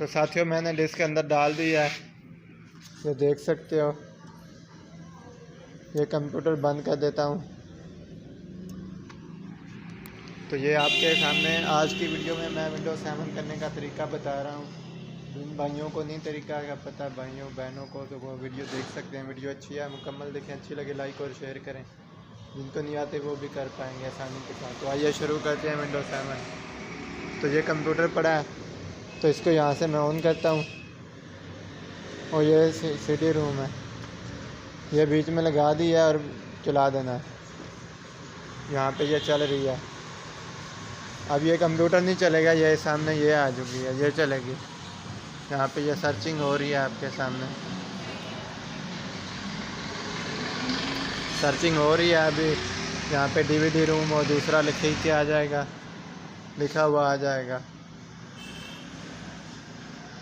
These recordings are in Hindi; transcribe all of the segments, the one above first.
तो साथियों मैंने डिस्क अंदर डाल दिया है, ये देख सकते हो। ये कंप्यूटर बंद कर देता हूँ। तो ये आपके सामने आज की वीडियो में मैं विंडोज़ 7 करने का तरीका बता रहा हूँ। जिन भाइयों को नहीं तरीका का पता, भाइयों बहनों को, तो वो वीडियो देख सकते हैं। वीडियो अच्छी है, मुकम्मल देखें, अच्छी लगे लाइक और शेयर करें। जिनको नहीं आते वो भी कर पाएंगे आसानी के साथ। तो आइए शुरू करते हैं विंडोज़ 7। तो ये कंप्यूटर पड़ा है, तो इसको यहाँ से मैं ऑन करता हूँ और ये CD रूम है, ये बीच में लगा दिया और चला देना है। यहाँ पे ये चल रही है। अब ये कंप्यूटर नहीं चलेगा, ये सामने ये आ चुकी है, ये चलेगी। यहाँ पे ये सर्चिंग हो रही है आपके सामने, सर्चिंग हो रही है अभी। यहाँ पे DVD रूम और दूसरा लिखे के आ जाएगा, लिखा हुआ आ जाएगा।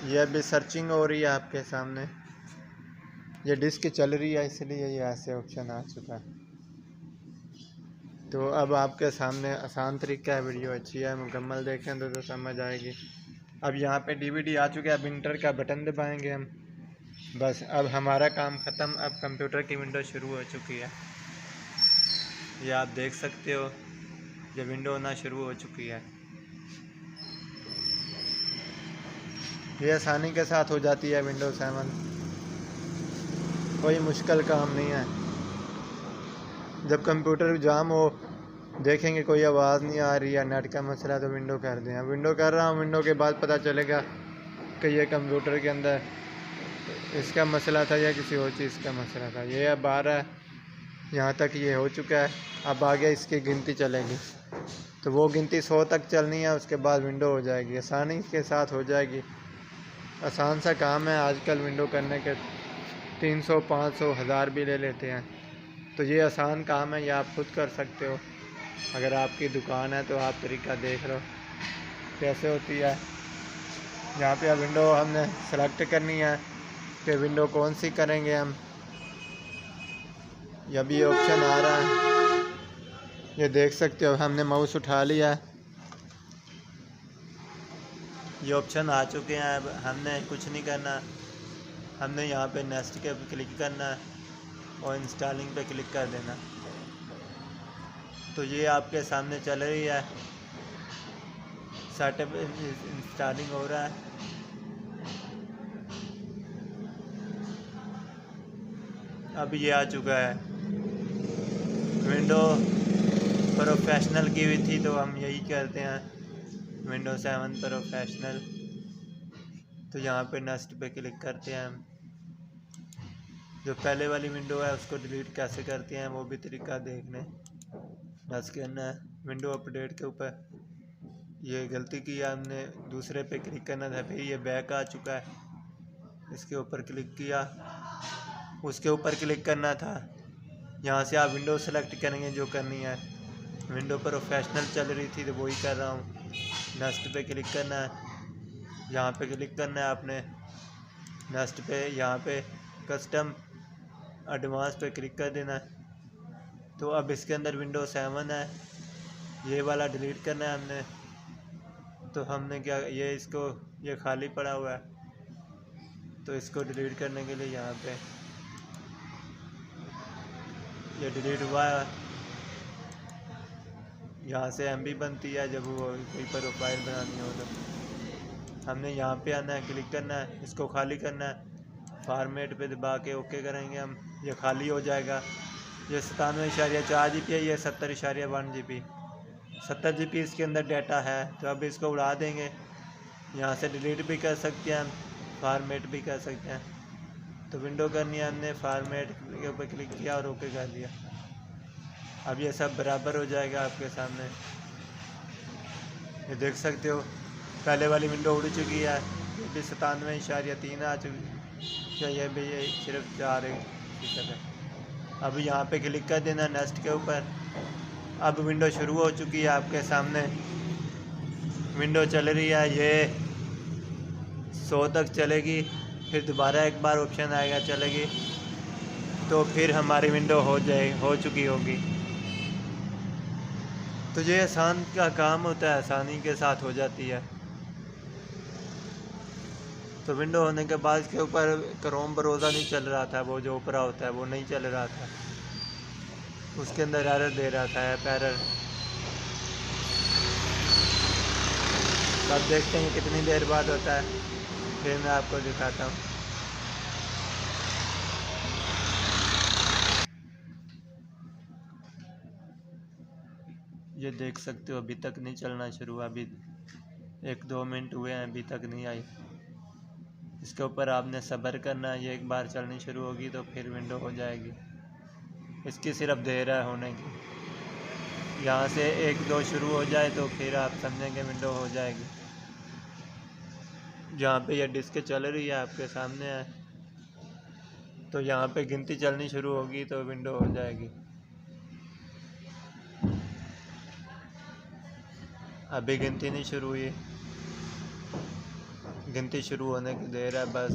ये अभी सर्चिंग हो रही है आपके सामने। ये डिस्क चल रही है इसलिए ये ऐसे ऑप्शन आ चुका है। तो अब आपके सामने आसान तरीका है, वीडियो अच्छी है, मुकम्मल देखें तो समझ आएगी। अब यहाँ पे DVD आ चुका है, अब इंटर का बटन दबाएंगे हम। बस अब हमारा काम ख़त्म। अब कंप्यूटर की विंडो शुरू हो चुकी है, ये आप देख सकते हो। ये विंडो होना शुरू हो चुकी है। ये आसानी के साथ हो जाती है विंडोज़ 7, कोई मुश्किल काम नहीं है। जब कंप्यूटर जाम हो, देखेंगे कोई आवाज़ नहीं आ रही है, नेट का मसला, तो विंडो कर दें। विंडो कर रहा हूँ, विंडो के बाद पता चलेगा कि ये कंप्यूटर के अंदर इसका मसला था या किसी और चीज़ का मसला था। ये अब आ रहा है, यहाँ तक ये हो चुका है। अब आगे इसकी गिनती चलेगी, तो वो गिनती 100 तक चलनी है, उसके बाद विंडो हो जाएगी, आसानी के साथ हो जाएगी। आसान सा काम है। आजकल विंडो करने के 300, 500, 1000 भी ले लेते हैं। तो ये आसान काम है, ये आप खुद कर सकते हो। अगर आपकी दुकान है तो आप तरीका देख लो कैसे होती है। यहाँ पे अब विंडो हमने सेलेक्ट करनी है कि विंडो कौन सी करेंगे हम। ये भी ऑप्शन आ रहा है, ये देख सकते हो। हमने माउस उठा लिया है, ये ऑप्शन आ चुके हैं। अब हमने कुछ नहीं करना, हमने यहाँ पे नेक्स्ट के क्लिक करना है और इंस्टॉलिंग पे क्लिक कर देना। तो ये आपके सामने चल रही है, सेटअप इंस्टॉलिंग हो रहा है। अब ये आ चुका है। विंडो प्रोफेशनल की हुई थी, तो हम यही करते हैं, विंडो 7 प्रोफेशनल। तो यहाँ पे नेक्स्ट पे क्लिक करते हैं हम। जो पहले वाली विंडो है उसको डिलीट कैसे करते हैं वो भी तरीका देखने। नेक्स्ट करना है, विंडो अपडेट के ऊपर ये गलती की है हमने, दूसरे पे क्लिक करना था। फिर ये बैक आ चुका है, इसके ऊपर क्लिक किया, उसके ऊपर क्लिक करना था। यहाँ से आप विंडो सेलेक्ट करेंगे जो करनी है। विंडो प्रोफेशनल चल रही थी तो वही कर रहा हूँ। नेक्स्ट पे क्लिक करना है, यहाँ पे क्लिक करना है आपने। नेक्स्ट पे यहाँ पे कस्टम एडवांस पे क्लिक कर देना है। तो अब इसके अंदर विंडो 7 है, ये वाला डिलीट करना है हमने। तो हमने क्या, ये इसको, ये खाली पड़ा हुआ है, तो इसको डिलीट करने के लिए यहाँ पे ये डिलीट हुआ है। यहाँ से MB बनती है जब वो कोई प्रोफाइल बनानी हो, तो हमने यहाँ पे आना है, क्लिक करना है, इसको खाली करना है। फॉर्मेट पे दबा के ओके करेंगे हम, ये खाली हो जाएगा। ये 97.4 GB है, ये 70.1 GB, 70 GB इसके अंदर डाटा है। तो अब इसको उड़ा देंगे। यहाँ से डिलीट भी कर सकते हैं हम, फॉर्मेट भी कर सकते हैं। तो विंडो करनी है हमने, फॉर्मेट के ऊपर क्लिक किया और ओके कर दिया। अब ये सब बराबर हो जाएगा आपके सामने, ये देख सकते हो। पहले वाली विंडो उड़ चुकी है, ये भी 97.3 आ चुकी है, ये भी ये सिर्फ 4 है। अब यहाँ पे क्लिक कर देना नेक्स्ट के ऊपर। अब विंडो शुरू हो चुकी है आपके सामने, विंडो चल रही है, ये 100 तक चलेगी। फिर दोबारा एक बार ऑप्शन आएगा चलेगी, तो फिर हमारी विंडो हो चुकी होगी। तो ये आसान का काम होता है, आसानी के साथ हो जाती है। तो विंडो होने के बाद इसके ऊपर क्रोम बरोज़ा नहीं चल रहा था, वो जो ऊपरा होता है वो नहीं चल रहा था, उसके अंदर एरर दे रहा था, ऐप एरर। अब देखते हैं कितनी देर बाद होता है, फिर मैं आपको दिखाता हूँ। ये देख सकते हो अभी तक नहीं चलना शुरू हुआ, अभी 1-2 मिनट हुए हैं, अभी तक नहीं आई। इसके ऊपर आपने सब्र करना है, ये एक बार चलनी शुरू होगी तो फिर विंडो हो जाएगी। इसकी सिर्फ देर है होने की, यहाँ से 1-2 शुरू हो जाए तो फिर आप समझेंगे विंडो हो जाएगी। जहाँ पे ये डिस्क चल रही है आपके सामने है, तो यहाँ पे गिनती चलनी शुरू होगी तो विंडो हो जाएगी। अभी गिनती नहीं शुरू हुई, गिनती शुरू होने की देर है, बस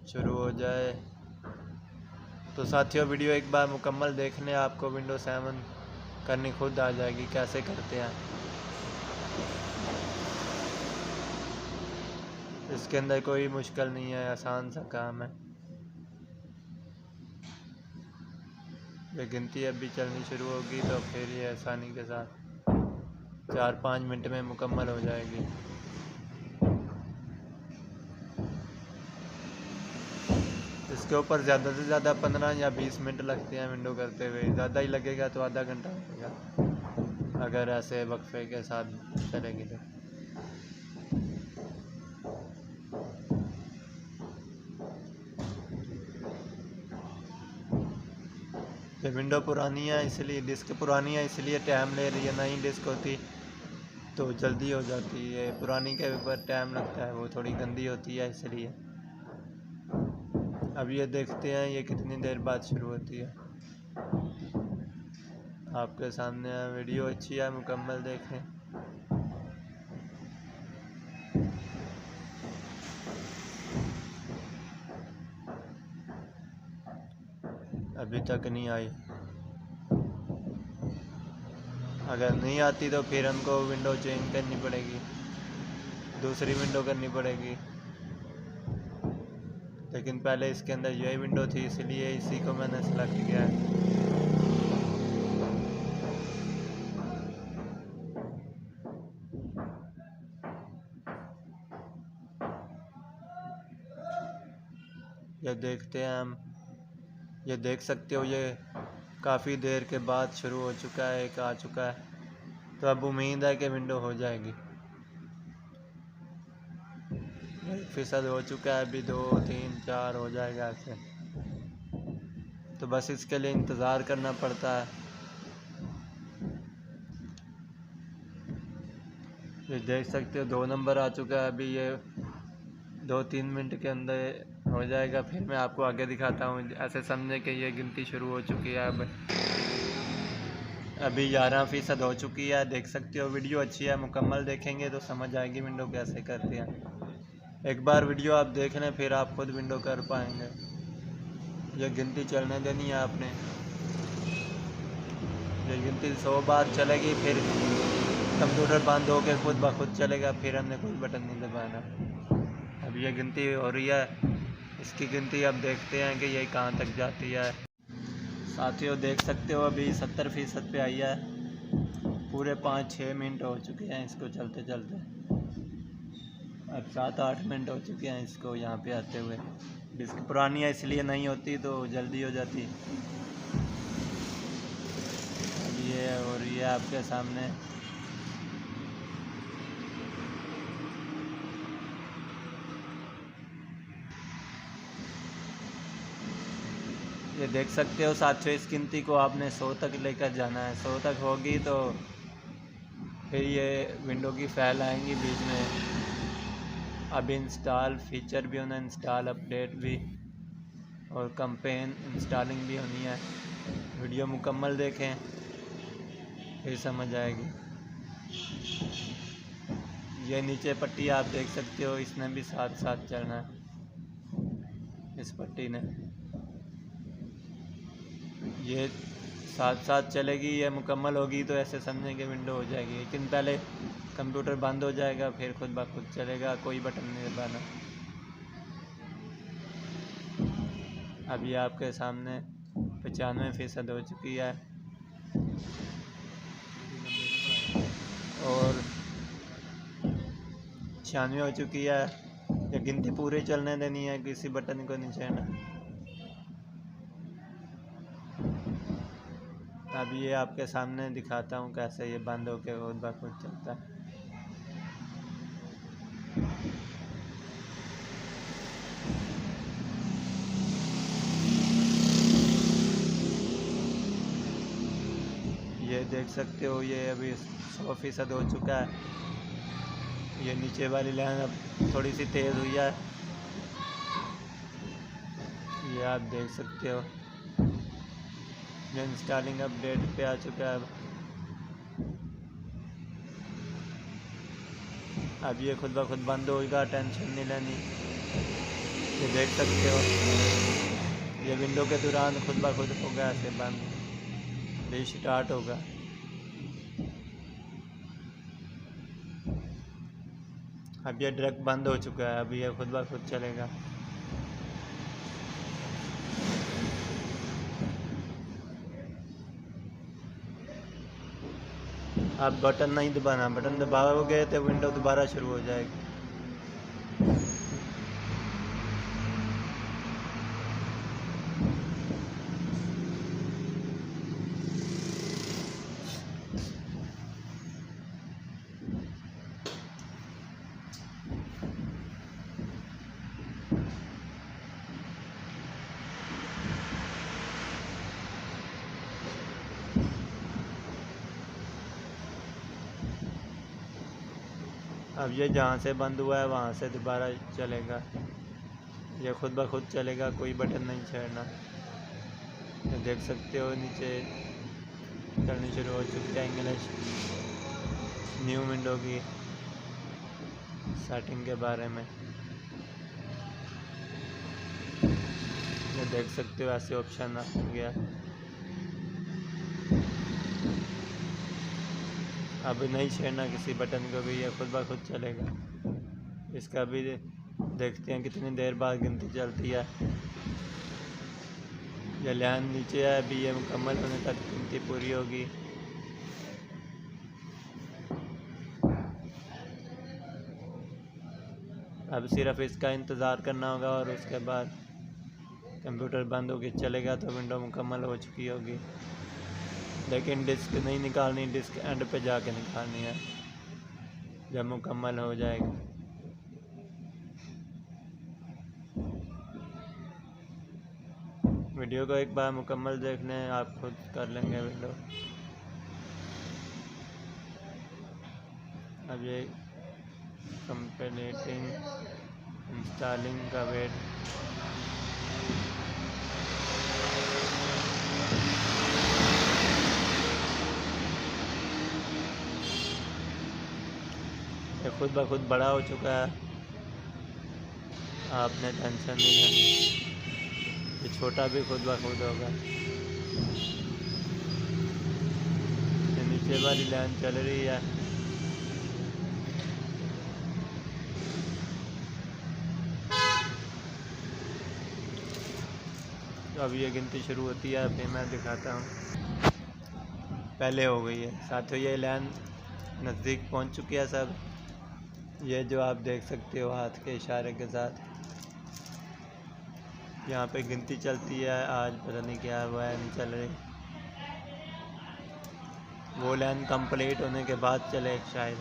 शुरू हो जाए। तो साथियों वीडियो एक बार मुकम्मल देख लें, आपको विंडो 7 करनी खुद आ जाएगी, कैसे करते हैं। इसके अंदर कोई मुश्किल नहीं है, आसान सा काम है। ये गिनती अभी चलनी शुरू होगी तो फिर ये आसानी के साथ 4-5 मिनट में मुकम्मल हो जाएगी। इसके ऊपर ज़्यादा से ज़्यादा 15 या 20 मिनट लगते हैं विंडो करते हुए, ज़्यादा ही लगेगा तो आधा घंटा लगेगा अगर ऐसे वक्फे के साथ चलेगी तो। ये विंडो पुरानी है इसलिए, डिस्क पुरानी है इसलिए टाइम ले रही है, नई डिस्क होती तो जल्दी हो जाती है, पुरानी के ऊपर टाइम लगता है, वो थोड़ी गंदी होती है इसलिए। अब ये देखते हैं ये कितनी देर बाद शुरू होती है। आपके सामने वीडियो अच्छी है, मुकम्मल देखें। अभी तक नहीं आई, अगर नहीं आती तो फिर हमको विंडो चेंज करनी पड़ेगी, दूसरी विंडो करनी पड़ेगी। लेकिन पहले इसके अंदर यही विंडो थी इसलिए इसी को मैंने सेलेक्ट किया है। ये देखते हैं हम, ये देख सकते हो ये काफ़ी देर के बाद शुरू हो चुका है, एक आ चुका है, तो अब उम्मीद है कि विंडो हो जाएगी। 1% हो चुका है, अभी 2, 3, 4 हो जाएगा ऐसे, तो बस इसके लिए इंतज़ार करना पड़ता है। ये देख सकते हो 2 नंबर आ चुका है, अभी ये 2-3 मिनट के अंदर हो जाएगा, फिर मैं आपको आगे दिखाता हूँ। ऐसे समझे कि ये गिनती शुरू हो चुकी है। अब अभी 11% हो चुकी है, देख सकते हो। वीडियो अच्छी है, मुकम्मल देखेंगे तो समझ आएगी विंडो कैसे करते हैं। एक बार वीडियो आप देख लें फिर आप खुद विंडो कर पाएंगे। ये गिनती चलने देनी है आपने, ये गिनती 100 बार चलेगी, फिर कंप्यूटर बंद हो के खुद ब खुद चलेगा, फिर हमने कोई बटन नहीं दबाना। अब ये गिनती हो रही है, इसकी गिनती अब देखते हैं कि ये कहाँ तक जाती है। साथियों देख सकते हो अभी 70% पे आई है, पूरे 5-6 मिनट हो चुके हैं इसको चलते चलते, अब 7-8 मिनट हो चुके हैं इसको यहाँ पे आते हुए। डिस्क पुरानी है इसलिए नहीं होती तो जल्दी हो जाती। अब ये और ये आपके सामने ये देख सकते हो साथियों, इस गिनती को आपने 100 तक लेकर जाना है। 100 तक होगी तो फिर ये विंडो की फाइल आएंगी बीच में। अब इंस्टॉल फीचर भी होना, इंस्टॉल अपडेट भी, और कंपेन इंस्टॉलिंग भी होनी है। वीडियो मुकम्मल देखें फिर समझ आएगी। ये नीचे पट्टी आप देख सकते हो, इसने भी साथ साथ चलना है, इस पट्टी ने ये साथ साथ चलेगी। ये मुकम्मल होगी तो ऐसे समझें कि विंडो हो जाएगी, लेकिन पहले कंप्यूटर बंद हो जाएगा, फिर खुद ब खुद चलेगा, कोई बटन नहीं दबाना। अभी आपके सामने 95% हो चुकी है और 96 हो चुकी है। ये गिनती पूरी चलने देनी है, किसी बटन को नहीं छेड़ना। अभी ये आपके सामने दिखाता हूँ कैसे ये बंद होकर खुद ब खुद चलता है। ये देख सकते हो, ये अभी 100% हो चुका है। ये नीचे वाली लाइन अब थोड़ी सी तेज़ हुई है, ये आप देख सकते हो। ये इंस्टॉलिंग अपडेट पे आ चुका है। अब ये खुद ब खुद बंद होगा, टेंशन नहीं लेनी। ये देख सकते हो, ये विंडो के दौरान खुद ब खुद होगा ऐसे बंद, रीस्टार्ट होगा। अब ये डायरेक्ट बंद हो चुका है, अभी ये खुद ब खुद चलेगा। आप बटन नहीं दबाना, बटन दबाओगे तो विंडो दोबारा शुरू हो जाएगी। अब ये जहाँ से बंद हुआ है वहाँ से दोबारा चलेगा। ये खुद ब खुद चलेगा, कोई बटन नहीं छेड़ना। ये देख सकते हो नीचे चलनी शुरू हो चुकी है इंग्लिश न्यू विंडो की सेटिंग के बारे में। ये देख सकते हो ऐसे ऑप्शन आ गया। अब नहीं छेड़ना किसी बटन को भी, ये खुद ब खुद चलेगा। इसका भी देखते हैं कितनी देर बाद गिनती चलती है। ये लाइन नीचे है, अभी ये मुकम्मल होने तक गिनती पूरी होगी। अब सिर्फ इसका इंतज़ार करना होगा और उसके बाद कंप्यूटर बंद होकर चलेगा तो विंडो मुकम्मल हो चुकी होगी। लेकिन डिस्क नहीं निकालनी, डिस्क एंड पे जाके निकालनी है जब मुकम्मल हो जाएगी। वीडियो को एक बार मुकम्मल देख लें, आप खुद कर लेंगे विंडो। अब ये कंप्लीटिंग इंस्टॉलिंग का वेट। ये खुद ब खुद बड़ा हो चुका है, आपने टेंशन नहीं लेनी। ये छोटा भी खुद ब खुद होगा। ये नीचे वाली लाइन चल रही है। तो अब ये गिनती शुरू होती है, फिर मैं दिखाता हूँ। पहले हो गई है साथियों, ये लाइन नज़दीक पहुँच चुकी है सब। ये जो आप देख सकते हो हाथ के इशारे के साथ, यहाँ पे गिनती चलती है। आज पता नहीं क्या हुआ है, नहीं चल रही। वो लाइन कंप्लीट होने के बाद चले शायद।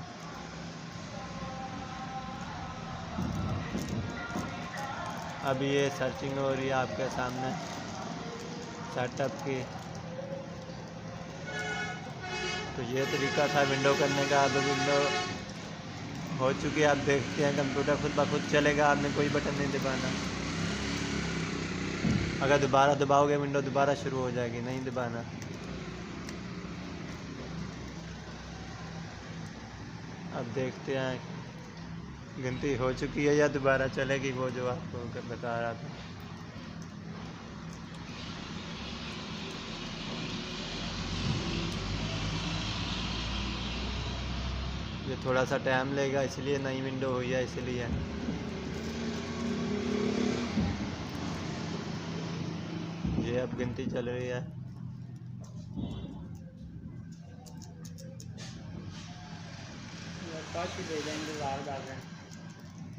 अभी ये सर्चिंग हो रही है आपके सामने सेटअप की। तो ये तरीका था विंडो करने का। अब विंडो हो चुकी है, आप देखते हैं कंप्यूटर खुद ब खुद चलेगा, आपने कोई बटन नहीं दबाना। अगर दोबारा दबाओगे विंडो दोबारा शुरू हो जाएगी, नहीं दबाना। अब देखते हैं गिनती हो चुकी है या दोबारा चलेगी, वो जो आपको बता रहा था। ये थोड़ा सा टाइम लेगा, इसलिए नई विंडो हुई है, इसलिए। ये अब गिनती चल रही है।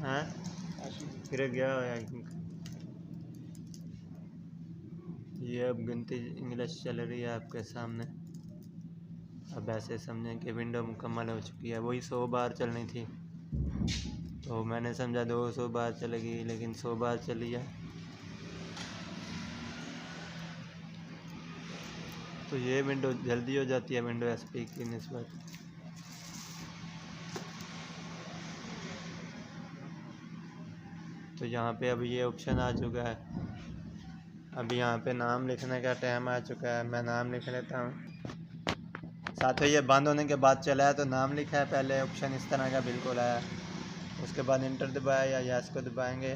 हाँ फिर गया है। ये अब गिनती इंग्लिश चल रही है आपके सामने। अब ऐसे समझें कि विंडो मुकम्मल हो चुकी है। वही 100 बार चलनी थी, तो मैंने समझा 200 बार चलेगी, लेकिन 100 बार चली है। तो ये विंडो जल्दी हो जाती है विंडो एसपी की निस्बत। तो यहाँ पे अब ये ऑप्शन आ चुका है। अब यहाँ पे नाम लिखने का टाइम आ चुका है। मैं नाम लिख लेता हूँ। साथ ही ये बंद होने के बाद चला है, तो नाम लिखा है पहले, ऑप्शन इस तरह का बिल्कुल आया। उसके बाद इंटर दबाया या यस को दबाएंगे।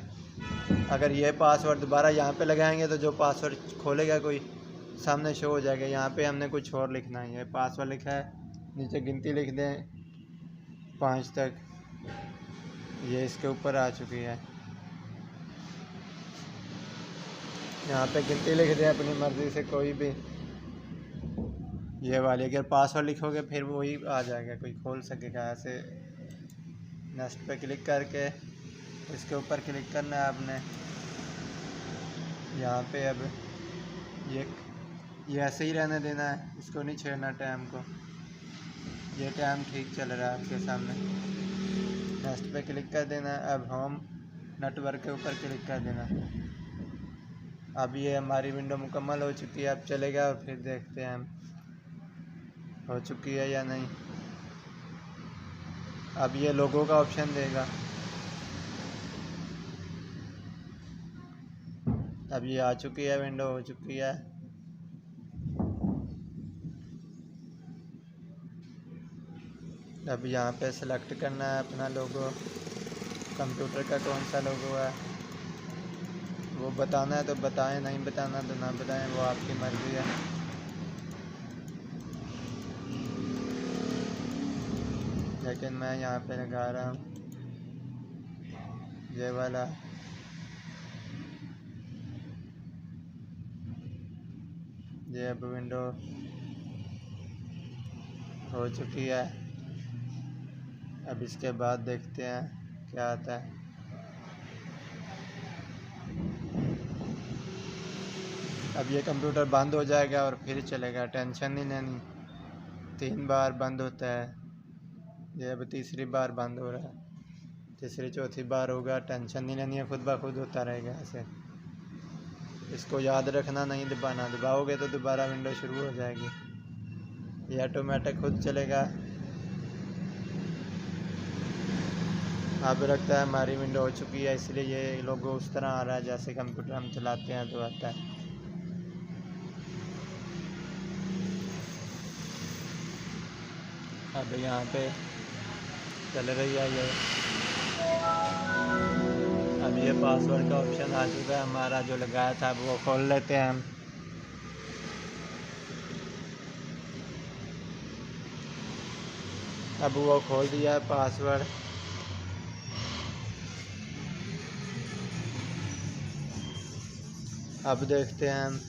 अगर ये पासवर्ड दोबारा यहाँ पे लगाएंगे तो जो पासवर्ड खोलेगा कोई सामने शो हो जाएगा। यहाँ पे हमने कुछ और लिखना है। ये पासवर्ड लिखा है, नीचे गिनती लिख दें 5 तक। ये इसके ऊपर आ चुकी है। यहाँ पे गिनती लिख दें अपनी मर्ज़ी से कोई भी, ये वाली। अगर पासवर्ड लिखोगे फिर वही आ जाएगा, कोई खोल सकेगा। ऐसे नेक्स्ट पे क्लिक करके इसके ऊपर क्लिक करना है आपने। यहाँ पे अब ये ऐसे ही रहने देना है, इसको नहीं छेड़ना टाइम को। ये टाइम ठीक चल रहा है आपके सामने। नेक्स्ट पे क्लिक कर देना है। अब होम नेटवर्क के ऊपर क्लिक कर देना। अब ये हमारी विंडो मुकम्मल हो चुकी है। अब चलेगा और फिर देखते हैं हम हो चुकी है या नहीं। अब ये लोगों का ऑप्शन देगा। अब ये आ चुकी है, विंडो हो चुकी है। अब यहाँ पे सेलेक्ट करना है अपना लोगो। कंप्यूटर का कौन सा लोगो है वो बताना है तो बताएं, नहीं बताना तो ना बताएं, वो आपकी मर्ज़ी है। लेकिन मैं यहाँ पे लगा रहा हूँ ये वाला। ये अब विंडो हो चुकी है। अब इसके बाद देखते हैं क्या आता है। अब ये कंप्यूटर बंद हो जाएगा और फिर चलेगा, टेंशन नहीं लेनी। 3 बार बंद होता है, ये अब तीसरी बार बंद हो रहा है। तीसरी चौथी बार होगा, टेंशन नहीं लेनी है, खुद ब खुद होता रहेगा ऐसे। इसको याद रखना, नहीं दबाना। दबाओगे तो दोबारा विंडो शुरू हो जाएगी। ये ऑटोमेटिक खुद चलेगा। अब लगता है हमारी विंडो हो चुकी है, इसलिए ये लोगो उस तरह आ रहा है जैसे कंप्यूटर हम चलाते हैं तो आता है। अब यहाँ पे चल रही है ये। अब ये पासवर्ड का ऑप्शन आ चुका है हमारा, जो लगाया था वो खोल लेते हैं हम। अब वो खोल दिया है पासवर्ड। अब देखते हैं हम।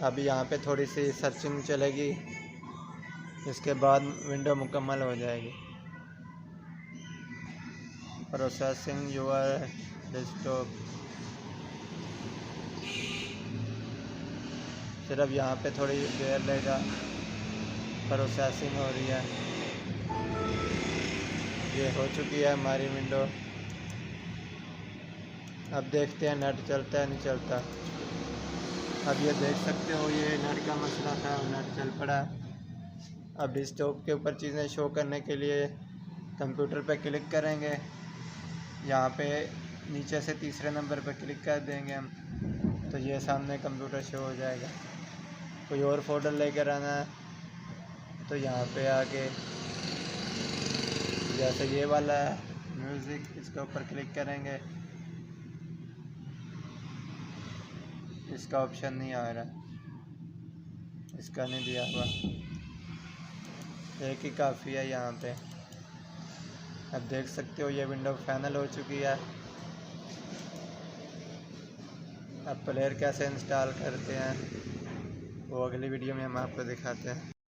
अब यहाँ पे थोड़ी सी सर्चिंग चलेगी, इसके बाद विंडो मुकम्मल हो जाएगी। Processing your desktop. सिर्फ यहाँ पे थोड़ी देर लेगा, प्रोसेसिंग हो रही है। ये हो चुकी है हमारी विंडो। अब देखते हैं नेट चलता है नहीं चलता। अब ये देख सकते हो, ये नेट का मसला था, नेट चल पड़ा। अब डेस्कटॉप के ऊपर चीज़ें शो करने के लिए कंप्यूटर पे क्लिक करेंगे। यहाँ पे नीचे से तीसरे नंबर पे क्लिक कर देंगे हम, तो ये सामने कंप्यूटर शो हो जाएगा। कोई और फोल्डर लेकर आना है तो यहाँ पे आके जैसे ये वाला म्यूज़िक, इसके ऊपर क्लिक करेंगे। इसका ऑप्शन नहीं आ रहा, इसका नहीं दिया हुआ। एक ही काफ़ी है यहाँ पे। अब देख सकते हो ये विंडो फाइनल हो चुकी है। अब प्लेयर कैसे इंस्टॉल करते हैं वो अगली वीडियो में हम आपको दिखाते हैं।